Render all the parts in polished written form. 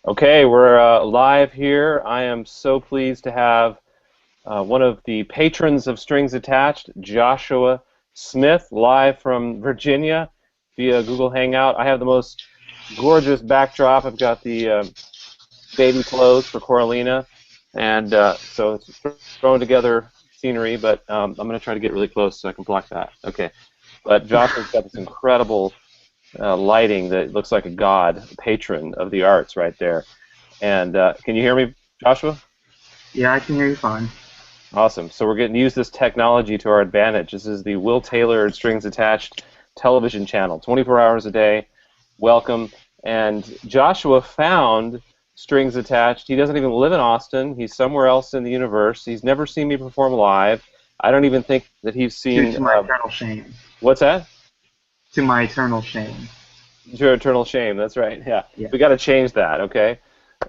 Okay, we're live here. I am so pleased to have one of the patrons of Strings Attached, Joshua Smith, live from Virginia via Google Hangout. I have the most gorgeous backdrop. I've got the baby clothes for Coralina, and so it's thrown together scenery, but I'm going to try to get really close so I can block that. Okay, but Joshua's got this incredible lighting that looks like a god, patron of the arts right there. And can you hear me, Joshua? Yeah, I can hear you fine. Awesome. So we're going to use this technology to our advantage. This is the Will Taylor Strings Attached television channel, 24 hours a day. Welcome. And Joshua found Strings Attached. He doesn't even live in Austin. He's somewhere else in the universe. He's never seen me perform live. I don't even think that he's To, seen. to my eternal shame. What's that? To my eternal shame. Your eternal shame. That's right. Yeah. Yeah. We got to change that. Okay.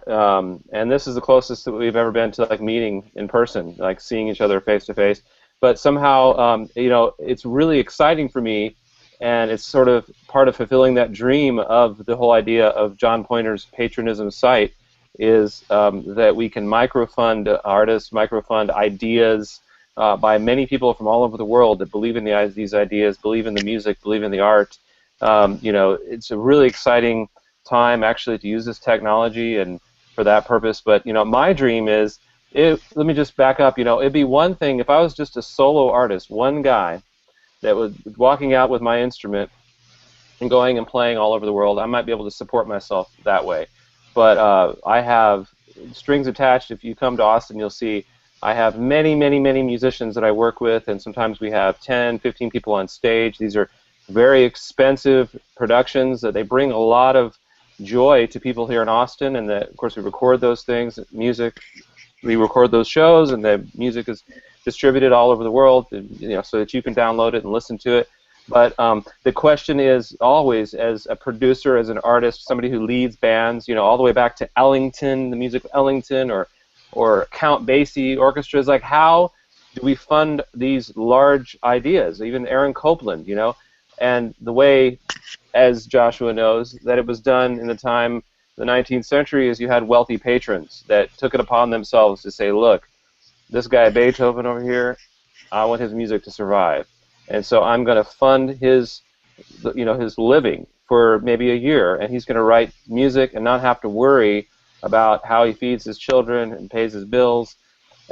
And this is the closest that we've ever been to like meeting in person, like seeing each other face to face. But somehow, it's really exciting for me, and it's sort of part of fulfilling that dream of the whole idea of John Pointer's patronism site is that we can microfund artists, microfund ideas by many people from all over the world that believe in these ideas, believe in the music, believe in the art. It's a really exciting time actually to use this technology and for that purpose. But my dream is, let me just back up. It'd be one thing if I was just a solo artist, one guy that was walking out with my instrument and going and playing all over the world. I might be able to support myself that way. But I have Strings Attached. If you come to Austin, you'll see I have many, many, many musicians that I work with, and sometimes we have 10, 15 people on stage. These are very expensive productions. They bring a lot of joy to people here in Austin, and of course we record those things, music. We record those shows, and the music is distributed all over the world, so that you can download it and listen to it. But the question is always, as a producer, as an artist, somebody who leads bands, all the way back to Ellington, the music of Ellington, or Count Basie orchestras, like how do we fund these large ideas? Even Aaron Copland, and the way, as Joshua knows, that it was done in the time, the 19th century, is you had wealthy patrons that took it upon themselves to say, look, this guy Beethoven over here, I want his music to survive. And so I'm going to fund his living for maybe a year, and he's going to write music and not have to worry about how he feeds his children and pays his bills.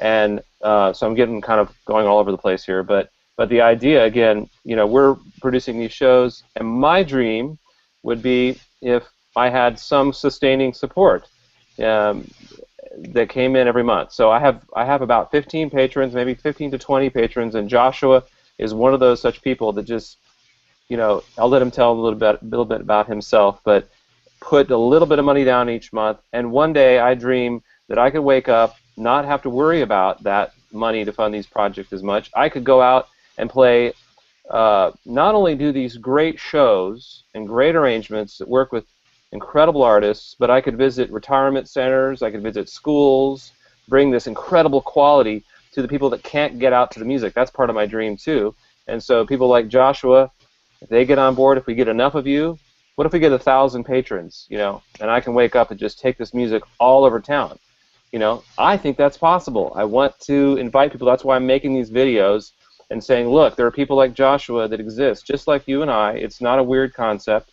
And so I'm getting kind of going all over the place here, but the idea, again, we're producing these shows, and my dream would be if I had some sustaining support that came in every month. So I have about 15 patrons, maybe 15 to 20 patrons, and Joshua is one of those such people that just, I'll let him tell a little bit about himself, but put a little bit of money down each month, and one day I dream that I could wake up, not have to worry about that money to fund these projects as much. I could go out and play, not only do these great shows and great arrangements that work with incredible artists, but I could visit retirement centers, I could visit schools, bring this incredible quality to the people that can't get out to the music. That's part of my dream too. And so people like Joshua, if they get on board, if we get enough of you, what if we get 1,000 patrons, and I can wake up and just take this music all over town? I think that's possible. I want to invite people. That's why I'm making these videos and saying, look, there are people like Joshua that exist, just like you and I. It's not a weird concept.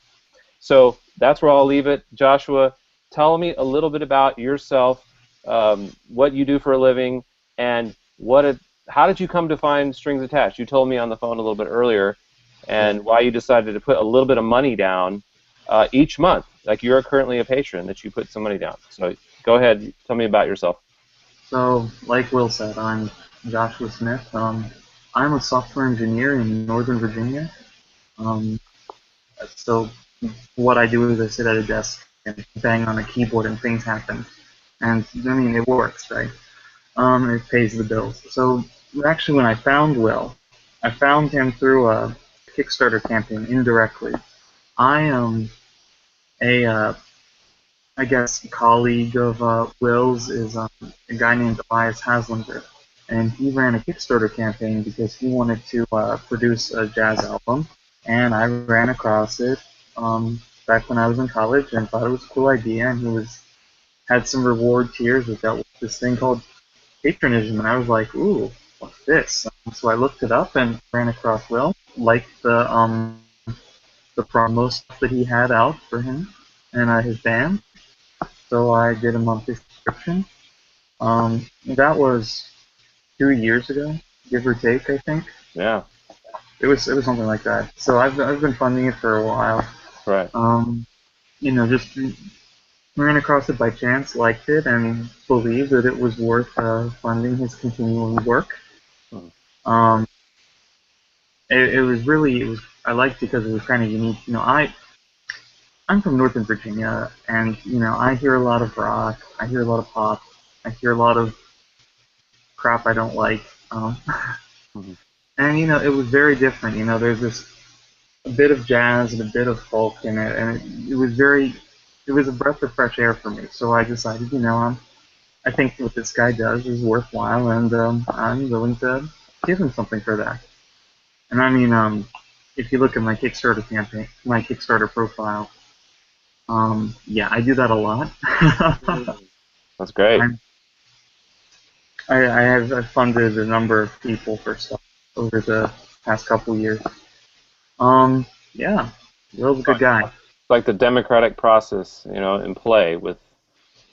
So that's where I'll leave it. Joshua, tell me a little bit about yourself, what you do for a living, and how did you come to find Strings Attached? You told me on the phone a little bit earlier, and why you decided to put a little bit of money down each month. Like you're currently a patron, that you put some money down. So go ahead, tell me about yourself. So, like Will said, I'm Joshua Smith. I'm a software engineer in Northern Virginia. Um, so what I do is I sit at a desk and bang on a keyboard and things happen. And I mean, it works, right? It pays the bills. So actually, when I found Will, I found him through a Kickstarter campaign indirectly. I am a I guess colleague of Will's is a guy named Elias Haslinger, and he ran a Kickstarter campaign because he wanted to produce a jazz album, and I ran across it back when I was in college and thought it was a cool idea, and he was had some reward tiers that dealt with this thing called patronism, and I was like, ooh, what's this? So I looked it up and ran across Will, liked the promo stuff that he had out for him and his band. So I did a monthly subscription. That was 2 years ago, give or take, I think. Yeah. It was something like that. So I've been funding it for a while. Right. Just ran across it by chance, liked it, and believed that it was worth funding his continuing work. Mhm. Um, it was really, I liked it because it was kind of unique. I'm from Northern Virginia, and I hear a lot of rock, I hear a lot of pop, I hear a lot of crap I don't like. Um, Mhm. and it was very different. There's this a bit of jazz and a bit of folk in it, and it was a breath of fresh air for me. So I decided, I think what this guy does is worthwhile, and I'm willing to give him something for that. And I mean, if you look at my Kickstarter campaign, my Kickstarter profile, yeah, I do that a lot. That's great. I'm, I've funded a number of people for stuff over the past couple years. Yeah, Will's a good guy. It's like the democratic process, in play with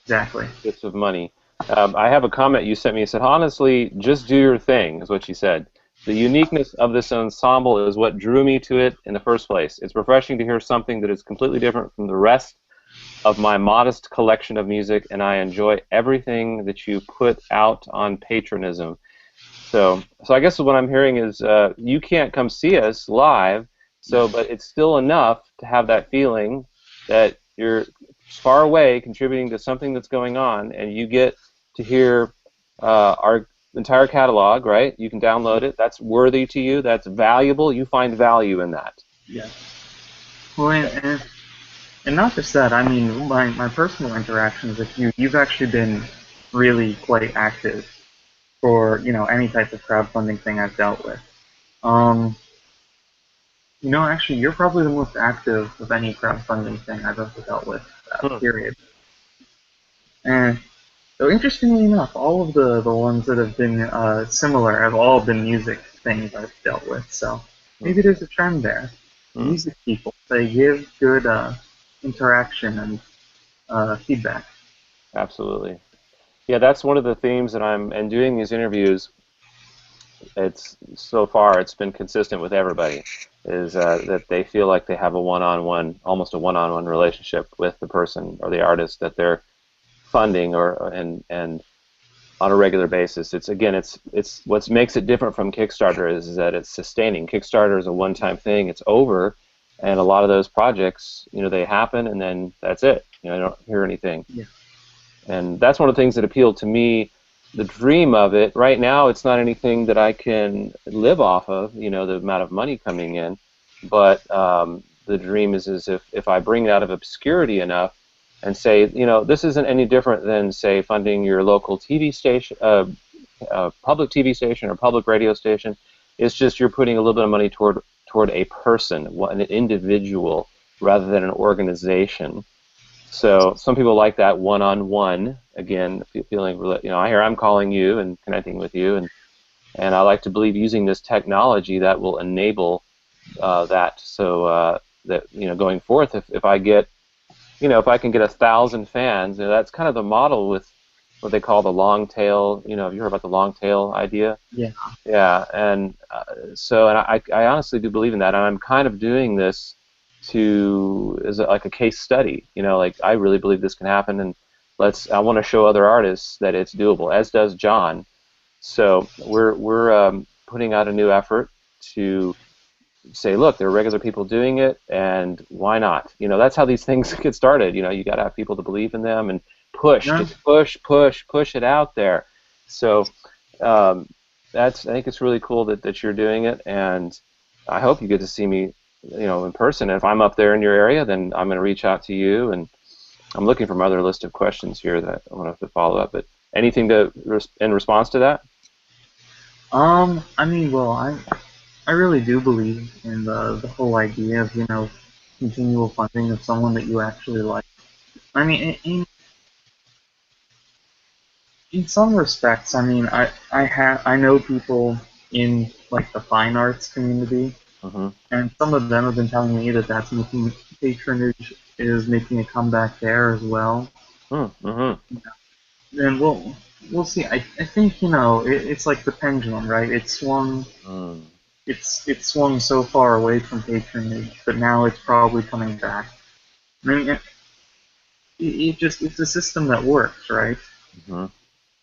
Exactly. bits of money. I have a comment you sent me. You said, honestly, just do your thing, is what you said. The uniqueness of this ensemble is what drew me to it in the first place. It's refreshing to hear something that is completely different from the rest of my modest collection of music, and I enjoy everything that you put out on Patronism. So I guess what I'm hearing is you can't come see us live, but it's still enough to have that feeling that you're far away contributing to something that's going on, and you get to hear our entire catalog, right? You can download it. That's worthy to you. That's valuable. You find value in that. Yeah. Well, and not just that. I mean, my personal interactions with you, you've actually been really quite active for any type of crowdfunding thing I've dealt with. Um, actually, you're probably the most active of any crowdfunding thing I've ever dealt with. Hmm. Period. And so, interestingly enough, all of the ones that have been similar have all been music things I've dealt with. So Hmm. maybe there's a trend there. Hmm. Music people, they give good interaction and feedback. Absolutely. Yeah, that's one of the themes that and doing these interviews. It's so far it's been consistent with everybody is that they feel like they have a one-on-one, almost a one-on-one relationship with the person or the artist that they're funding and on a regular basis. It's what makes it different from Kickstarter is that it's sustaining. Kickstarter is a one-time thing. It's over, and a lot of those projects, they happen and then that's it. I don't hear anything. Yeah. And that's one of the things that appealed to me. The dream of it right now, it's not anything that I can live off of, the amount of money coming in, but the dream is if I bring it out of obscurity enough and say, this isn't any different than, say, funding your local TV station, public TV station or public radio station. It's just you're putting a little bit of money toward a person, an individual, rather than an organization. So some people like that one-on-one, again, feeling, I hear I'm calling you and connecting with you, and I like to believe using this technology that will enable that. So that going forth, if I get, if I can get 1,000 fans, that's kind of the model with what they call the long tail. Have you heard about the long tail idea? Yeah. Yeah, and I honestly do believe in that, and I'm kind of doing this like a case study. Like I really believe this can happen, and I want to show other artists that it's doable, as does John. So we're putting out a new effort to say, look, there are regular people doing it, and why not? That's how these things get started. You got to have people to believe in them and Yeah. just push it out there. So um, I think it's really cool that you're doing it, and I hope you get to see me, in person. And if I'm up there in your area, then I'm going to reach out to you. And I'm looking for my other list of questions here that I want to follow up. But anything in response to that? I mean, well, I really do believe in the whole idea of continual funding of someone that you actually like. I mean, In some respects, I mean, I know people in like the fine arts community, Mm-hmm. and some of them have been telling me that that's making patronage is making a comeback there as well. Mm-hmm. And we'll see. I think it's like the pendulum, right? Mm. It swung so far away from patronage, but now it's probably coming back. I mean, it's a system that works, right? Hmm.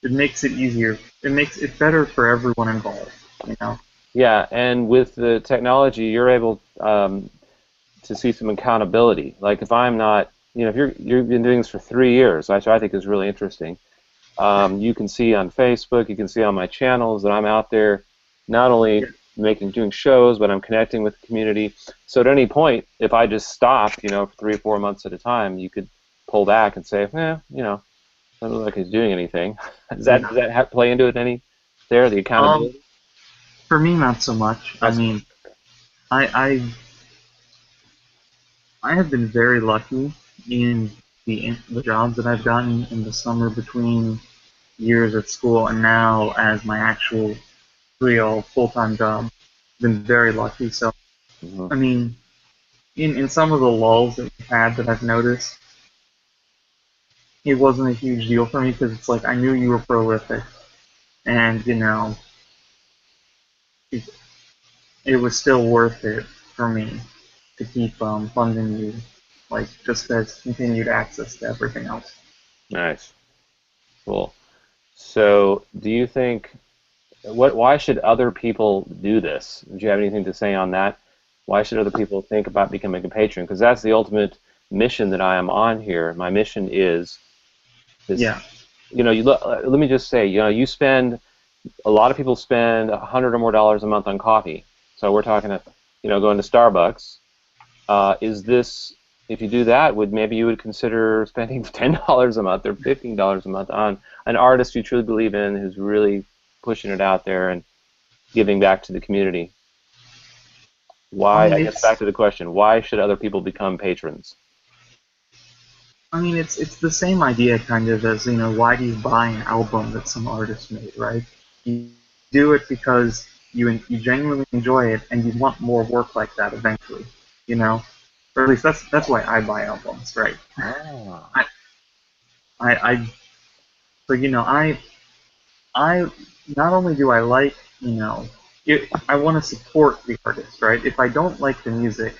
It makes it easier. It makes it better for everyone involved. You know. Yeah, and with the technology, you're able to see some accountability. Like if I'm not, if you've been doing this for 3 years, which I think is really interesting. You can see on Facebook, you can see on my channels that I'm out there, not only Yeah. doing shows, but I'm connecting with the community. So at any point, if I just stopped, for 3 or 4 months at a time, you could pull back and say, doesn't look like he's doing anything. Yeah. Does that play into it any there, the Um, accountability? for me, not so much. I That's mean, I I have been very lucky in the jobs that I've gotten in the summer between years at school and now as my actual real full-time job. Been very lucky. So, hmm I mean, in some of the lulls that we've had that I've noticed, it wasn't a huge deal for me because it's like I knew you were prolific, and it, it was still worth it for me to keep funding you, like just as continued access to everything else. Nice, cool. So, do you think why should other people do this? Do you have anything to say on that? Why should other people think about becoming a patron? Because that's the ultimate mission that I am on here. My mission is this. Yeah, You look. Let me just say, you spend a lot of people spend $100 or more a month on coffee. So we're talking, going to Starbucks. Is this if you do that, would maybe you would consider spending $10 a month or $15 a month on an artist you truly believe in, who's really pushing it out there and giving back to the community? I Why? mean I guess back it's to the question: why should other people become patrons? it's the same idea kind of as why do you buy an album that some artist made, right? You do it because you genuinely enjoy it and you want more work like that eventually, you know, or at least that's why I buy albums, right? Ah, I I so I not only do I like I want to support the artist, right? If I don't like the music,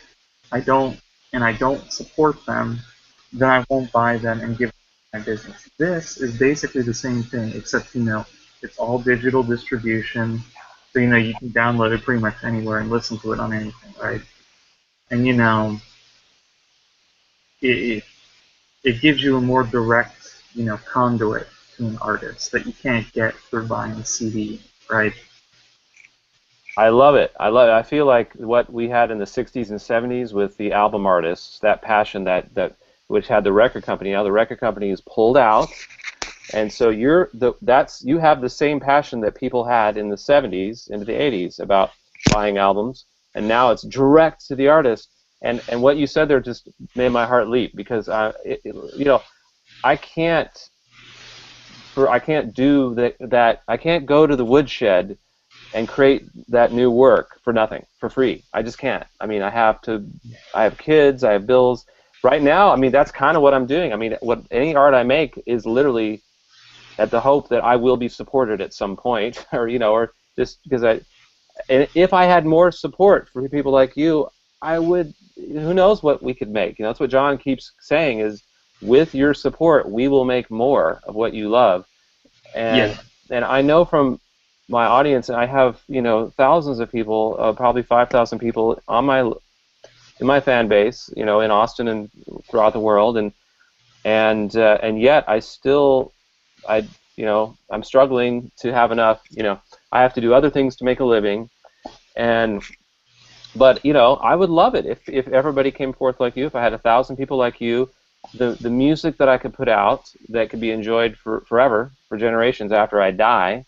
I don't and I don't support them, then I won't buy them and give them my business. This is basically the same thing, except it's all digital distribution, so you can download it pretty much anywhere and listen to it on anything, right? And it it gives you a more direct conduit to an artist that you can't get through buying a CD, right? I love it. I love it. I feel like what we had in the '60s and '70s with the album artists, that passion that which had the record company. Now the record company is pulled out. And so you have the same passion that people had in the 70s into the 80s about buying albums, and now it's direct to the artist. And what you said there just made my heart leap because I can't I can't do that I can't go to the woodshed and create that new work for nothing, for free. I just can't. I mean, I have kids, I have bills. Right now, I mean, that's kind of what I'm doing. I mean, what any art I make is literally at the hope that I will be supported at some point, or just because and if I had more support for people like you, I would. Who knows what we could make? That's what John keeps saying is, with your support, we will make more of what you love. And Yeah, I know from my audience, and I have thousands of people, probably 5,000 people on my fan base, in Austin and throughout the world, and yet I I'm struggling to have enough. I have to do other things to make a living, and but I would love it if everybody came forth like you. If I had 1,000 people like you, the music that I could put out that could be enjoyed for forever, for generations after I die.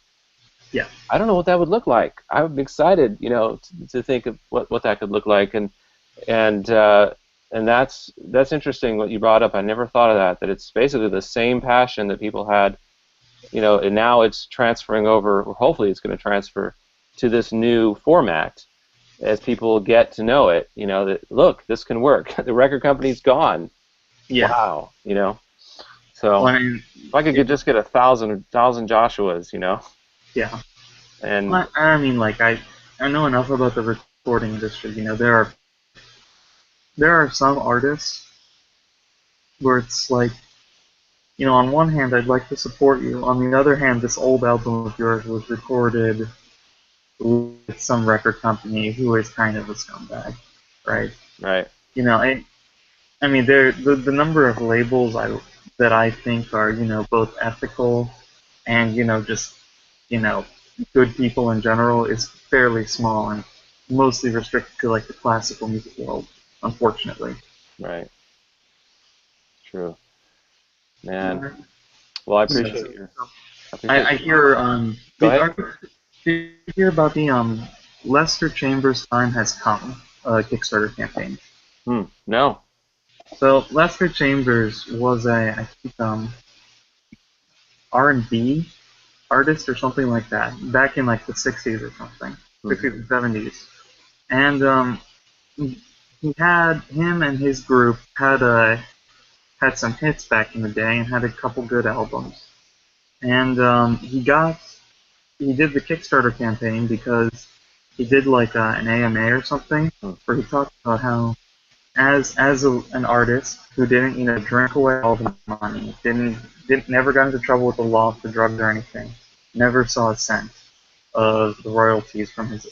yeah. I don't know what that would look like. I would be excited, to think of what that could look like, and and that's interesting what you brought up. I never thought of that. That it's basically the same passion that people had and now it's transferring over, or hopefully it's going to transfer to this new format as people get to know it. That look, this can work. The record company's gone. Yeah. Wow. Well, So I mean, if I could just get a thousand Joshuas, yeah. and Well, I mean, like I know enough about the recording industry. There are some artists where it's like, on one hand, I'd like to support you. On the other hand, this old album of yours was recorded with some record company who is kind of a scumbag, right? right, I mean, the number of labels that I think are, both ethical and, just, you know, good people in general is fairly small and mostly restricted to like the classical music world, unfortunately. right, true, man. Yeah. Well, So, I appreciate I your hear, Go ahead. did you hear about the Lester Chambers Time Has Come Kickstarter campaign? No. So Lester Chambers was I think R&B artist or something like that back in like the 60s or something, 60s Hmm. and 70s, and he had him and his group had some hits back in the day and had a couple good albums, and he did the Kickstarter campaign because he did like an AMA or something Hmm. where he talked about how an artist who didn't drink away all the money, didn't never got into trouble with the law for drugs or anything, never saw a cent of the royalties from his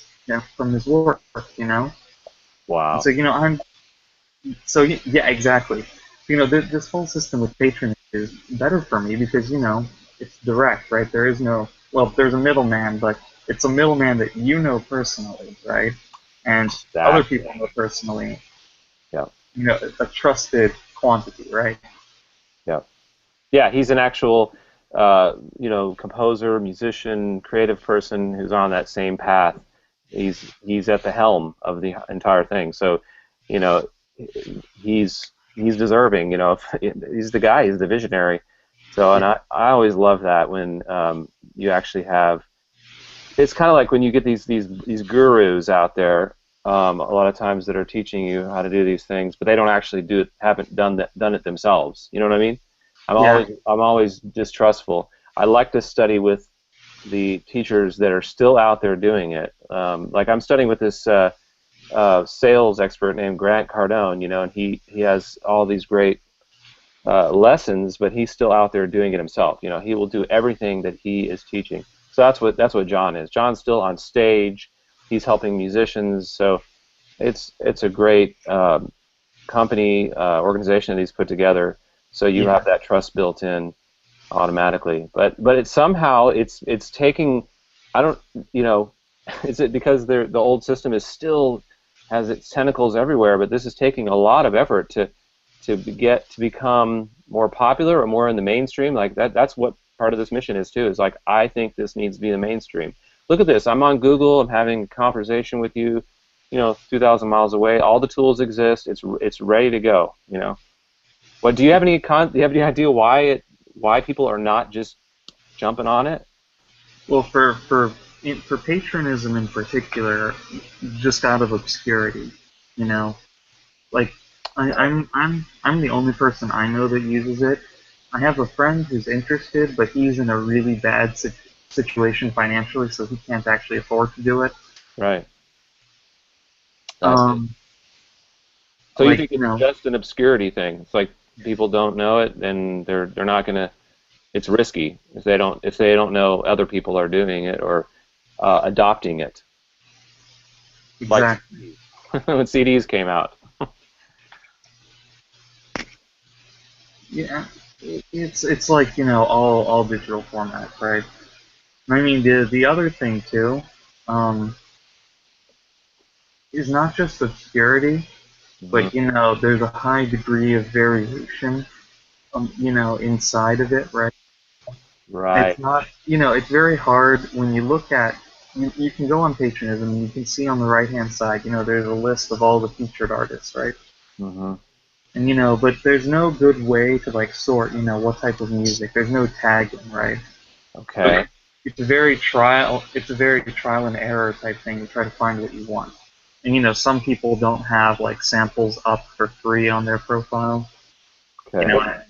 work, And so Wow. yeah, exactly. This whole system with patronage is better for me because it's direct, right? There is no there's a middleman, but it's a middleman that you know personally, right? And other Exactly. people know personally, Yeah. a trusted quantity, right? Yeah. Yeah. He's an actual, composer, musician, creative person who's on that same path. He's at the helm of the entire thing. So, you know, he's deserving. He's the guy. He's the visionary. So, and Yeah, I always love that when you actually have. It's kind of like when you get these gurus out there, a lot of times that are teaching you how to do these things, but they don't actually haven't done it themselves. You know what I mean? yeah, I'm always distrustful. I like to study with the teachers that are still out there doing it. Like I'm studying with this sales expert named Grant Cardone, and he has all these great lessons, but he's still out there doing it himself. He will do everything that he is teaching. So that's what John is. John's still on stage. He's helping musicians. So it's a great company organization that he's put together. So you yeah. have that trust built in automatically. But it's taking. I don't. You know, is it because the old system is still has its tentacles everywhere? But this is taking a lot of effort to become more popular or more in the mainstream. Like that's what part of this mission is too. Is like I think this needs to be the mainstream. Look at this. I'm on Google. I'm having a conversation with you. 2,000 miles away. All the tools exist. It's ready to go. What do you have do you have any idea why people are not just jumping on it? Well, for patronism in particular, just out of obscurity, you know, like Right. I'm the only person I know that uses it. I have a friend who's interested, but he's in a really bad situation financially, so he can't actually afford to do it. Right. I see. Um, So you like think it's just an obscurity thing? It's like people don't know it, and they're not gonna. It's risky if they don't know other people are doing it or adopting it, like exactly. CDs. When CDs came out. Yeah, it's like all digital formats, right? I mean the other thing too, um, is not just obscurity, Hmm. but there's a high degree of variation, inside of it, right? It's Right. not, it's very hard when you look at, you can go on Patronism and you can see on the right hand side, there's a list of all the featured artists, right? Hmm. And but there's no good way to like sort, what type of music. There's no tagging, right? Okay. It's a very trial and error type thing to try to find what you want. And some people don't have like samples up for free on their profile. You Okay. know,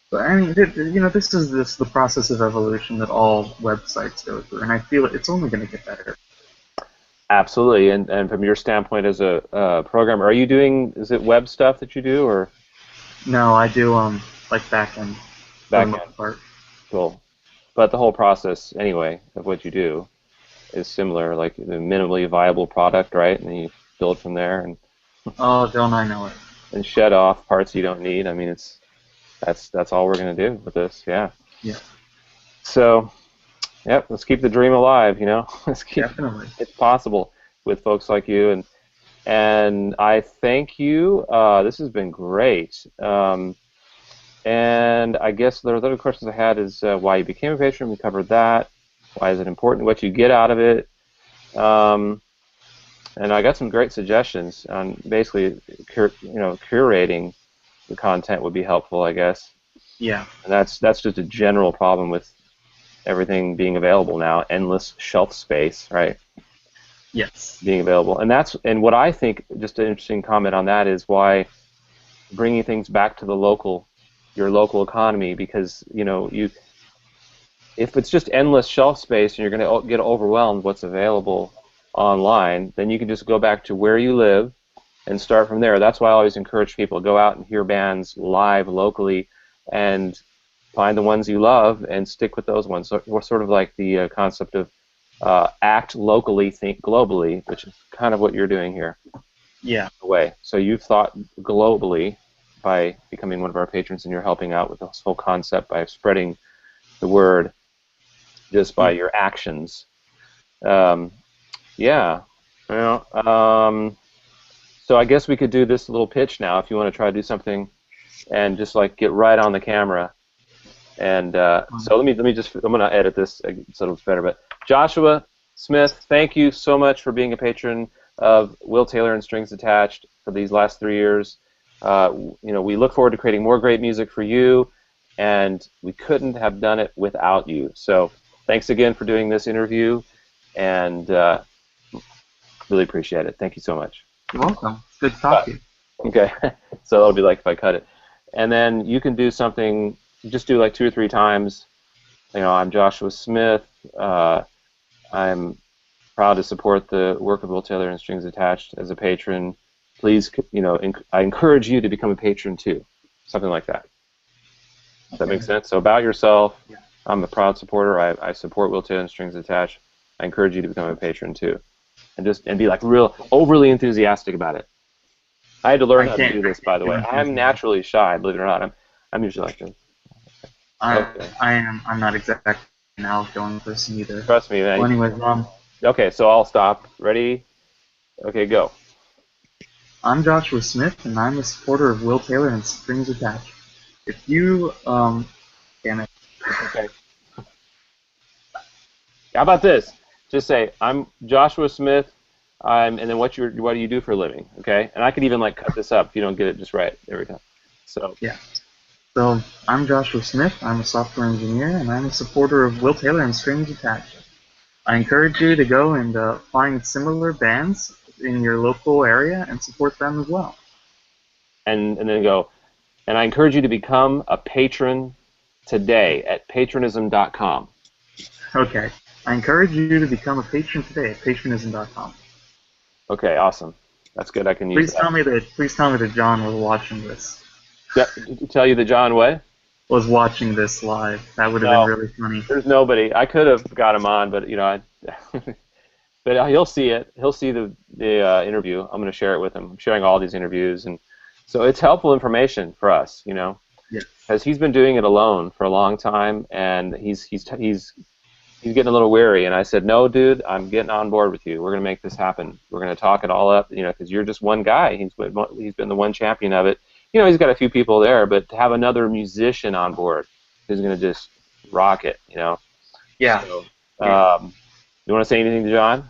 but I mean, this is the process of evolution that all websites go through, and I feel it's only going to get better. Absolutely. And from your standpoint as a programmer, are you doing, is it web stuff that you do or No, I do like backend for the back end? most part. Cool. But the whole process, anyway, of what you do is similar, like the minimally viable product, right? And then you build from there Oh, don't I know it? and shed off parts you don't need. I mean, that's all we're gonna do with this. Yeah. Yeah, So, yep, let's keep the dream alive, you know? Let's keep definitely. it possible with folks like you and I thank you. This has been great. And I guess the other questions I had is why you became a patron. We covered that. Why is it important? What you get out of it. Um, and I got some great suggestions on basically, curating the content would be helpful, I guess. Yeah. And that's just a general problem with everything being available now. Endless shelf space, right? Yes. Being available, and what I think, just an interesting comment on that is why bringing things back to your local economy, because if it's just endless shelf space and you're going to get overwhelmed what's available online, then you can just go back to where you live and start from there. That's why I always encourage people to go out and hear bands live locally and find the ones you love and stick with those ones. So we're sort of like the concept of act locally, think globally, which is kind of what you're doing here. Yeah. Way. So you've thought globally by becoming one of our patrons, and you're helping out with this whole concept by spreading the word just by Yeah. your actions. Um, yeah. So I guess we could do this little pitch now if you want to try to do something and just like get right on the camera. And so let me just, I'm going to edit this so it's better. But Joshua Smith, thank you so much for being a patron of Will Taylor and Strings Attached for these last 3 years. We look forward to creating more great music for you, and we couldn't have done it without you. So thanks again for doing this interview, and really appreciate it. Thank you so much. You're welcome. It's good to talk to you. Okay, so that'll be like if I cut it. And then you can do something, just do like 2 or 3 times. I'm Joshua Smith. I'm proud to support the work of Will Taylor and Strings Attached as a patron. Please, I encourage you to become a patron too. Something like that. Does that make sense? So about yourself, Yeah. I'm a proud supporter. I support Will Taylor and Strings Attached. I encourage you to become a patron too. And be like real overly enthusiastic about it. I had to learn how to do this, by the way. I'm naturally shy, believe it or not. I'm usually like this. Okay. I'm not exactly an outgoing person either. Trust me, man. Well, anyways, Okay, so I'll stop. Ready? Okay, go. I'm Joshua Smith, and I'm a supporter of Will Taylor and Strings Attached. If you, damn it. Okay. How about this? Just say, I'm Joshua Smith, and then what do you do for a living? Okay? And I could even like cut this up if you don't get it just right every time. So Yeah. So, I'm Joshua Smith, I'm a software engineer, and I'm a supporter of Will Taylor and Strings Attached. I encourage you to go and find similar bands in your local area and support them as well. and then go, and I encourage you to become a patron today at patronism.com. Okay. I encourage you to become a patron today at patronism.com. Okay, awesome. That's good. I can use that. Please tell me that John was watching this. Tell you the John way? Was watching this live. That would have been really funny. There's nobody. I could have got him on, but but he'll see it. He'll see the interview. I'm going to share it with him. I'm sharing all these interviews, and so it's helpful information for us, Yes. because he's been doing it alone for a long time, and he's getting a little weary. And I said, no, dude, I'm getting on board with you. We're going to make this happen. We're going to talk it all up, because you're just one guy. He's been the one champion of it. He's got a few people there, but to have another musician on board who's going to just rock it, Yeah. So, you want to say anything to John?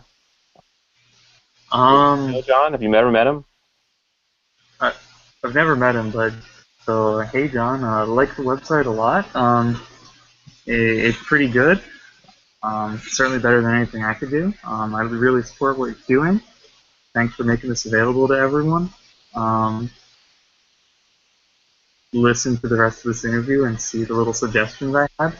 John? Have you ever met him? I've never met him, but so hey John, I like the website a lot. It's pretty good. Certainly better than anything I could do. I really support what you're doing. Thanks for making this available to everyone. Um, Listen to the rest of this interview and see the little suggestions I had.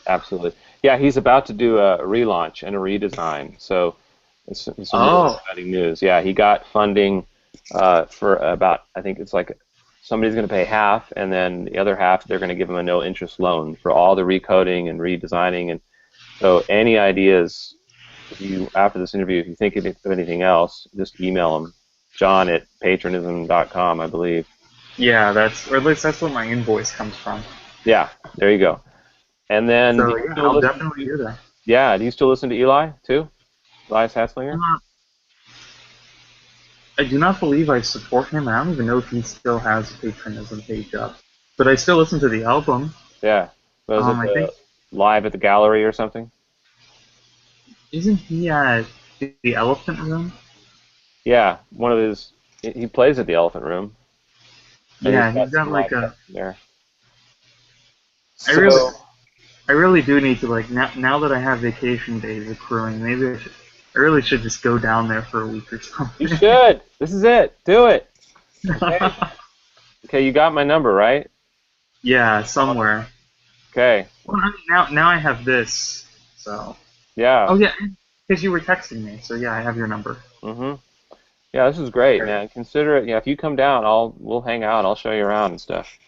Absolutely. Yeah, he's about to do a relaunch and a redesign. So it's some really Oh, exciting news. Yeah, he got funding for about, I think it's like somebody's going to pay half, and then the other half they're going to give him a no interest loan for all the recoding and redesigning. And so, any ideas, if you after this interview, if you think of anything else, just email him, John at patronism.com, I believe. yeah, or at least that's what my invoice comes from. Yeah, there you go. And then, do So you yeah, still I'll listen? definitely do that. Yeah, do you still listen to Eli too? Elias Hatzlinger? Uh, I do not believe I support him. I don't even know if he still has a Patronism page up. But I still listen to the album. Yeah. Was it I think live at the gallery or something? isn't he at the Elephant Room? Yeah, one of his. He plays at the Elephant Room, and he's Yeah, he's got some got like live a. stuff there. I really, So I really do need to like now that I have vacation days accruing. Maybe I really should just go down there for a week or you something. should. This is it. Do it. Okay. Okay, you got my number, right? Yeah, somewhere. Okay. Well, I mean, now I have this. So. Yeah. Oh yeah, because you were texting me. So yeah, I have your number. Mhm. Yeah, this is great, Okay. man. Consider it. Yeah, if you come down, we'll hang out. I'll show you around and stuff.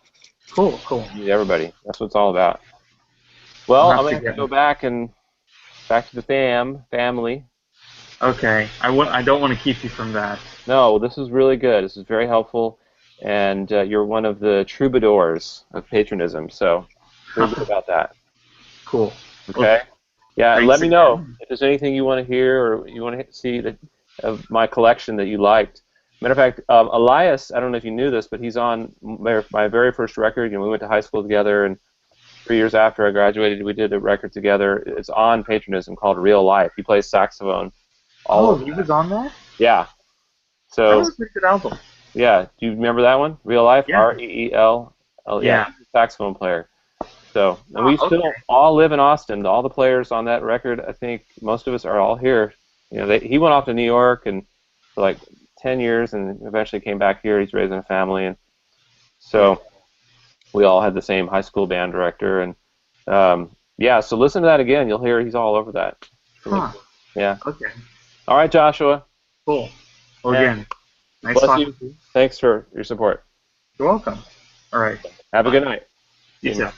Cool, cool. Meet everybody. That's what it's all about. I'll Well, I'm have gonna to have to get. go back to the family. Okay, I don't want to keep you from that. No, this is really good. This is very helpful, and you're one of the troubadours of patronism. So feel good about that. Cool. Well, Okay. Yeah, and let thanks me know again. if there's anything you want to hear or you want to see that of my collection that you liked. Matter of fact, Elias, I don't know if you knew this, but he's on my very first record. You know, we went to high school together, and 3 years after I graduated, we did a record together. It's on patronism called Real Life. He plays saxophone all Oh, over he that. was on that? Yeah. That was So a pretty good album. yeah, do you remember that one? Real Life, Yeah. REEL. Yeah, Yeah. he's a saxophone player. So, and we Oh, okay. still all live in Austin. All the players on that record, I think most of us are all here. You know, he went off to New York and for like 10 years and eventually came back here. He's raising a family. And Yeah. so we all had the same high school band director. And yeah, so listen to that again. You'll hear he's all over that. It's really Huh. cool. Yeah. Okay. All right, Joshua. Cool. Well, Yeah. again, nice Bless talking you. to you. Thanks for your support. You're welcome. All right. Have a Bye. good night. You See you, too. man.